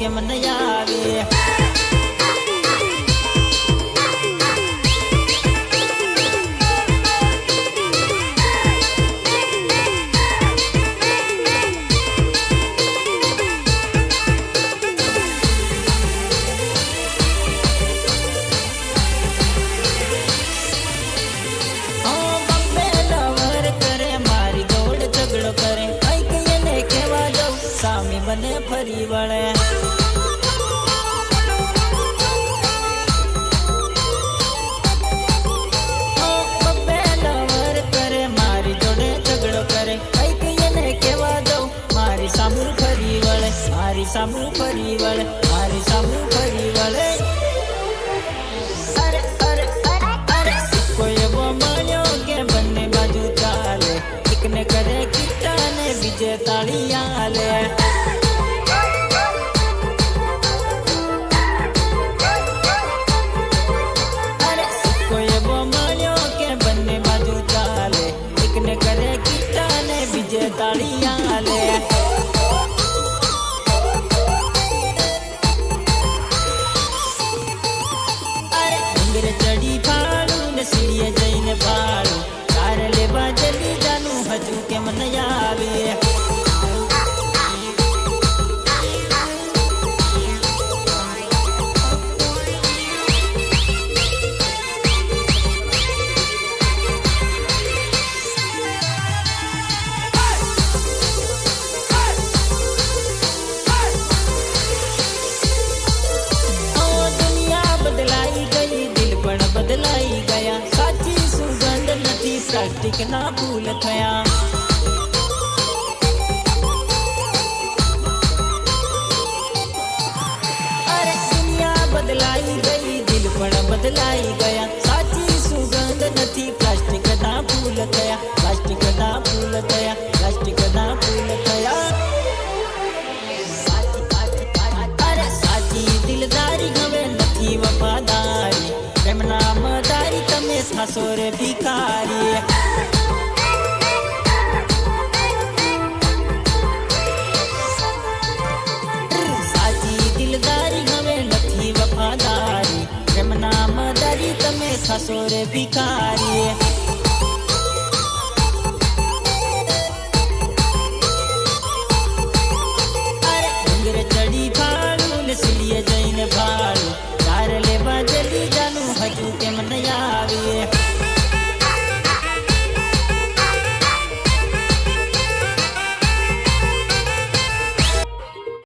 કેમ ન આવે મને ફરી વળે કરે મારી જોડે ઝઘડો કરે કઈક એને કેવા દઉં મારી સામુ ફરી વળે મારી સામુ ફરી વળે મારી સામુ ફરી વળે અરે અરે અરે અરે કોઈ એવો મળ્યો કે બંને બાજુ ચાલે એકને કરે કીટા ને બીજે તાળી આલે ચડી ફાળું ને સીડીએ જઈને ભાડું તારે લેવા જલ્દી જાનું હજુ કેમ ન આવે બદલાઈ ગયા સાચી સુગંધ નથી પ્લાસ્ટિક ના ફૂલ થયા અરે દુનિયા બદલાઈ ગઈ દિલ પણ બદલાઈ ગયા સાચી સુગંધ નથી પ્લાસ્ટિક ના ફૂલ થયા પ્લાસ્ટિક ના ફૂલ થયા પ્લાસ્ટિક ના ફૂલ થયા અરે સાચી દિલદારી હવે નથી વફાદારી પ્રેમના મદારી તમે થાશો રે ભિખારી સાચી દિલદારી હવે નથી વફાદારી પ્રેમના મદારી તમે થાશો રે ભિખારી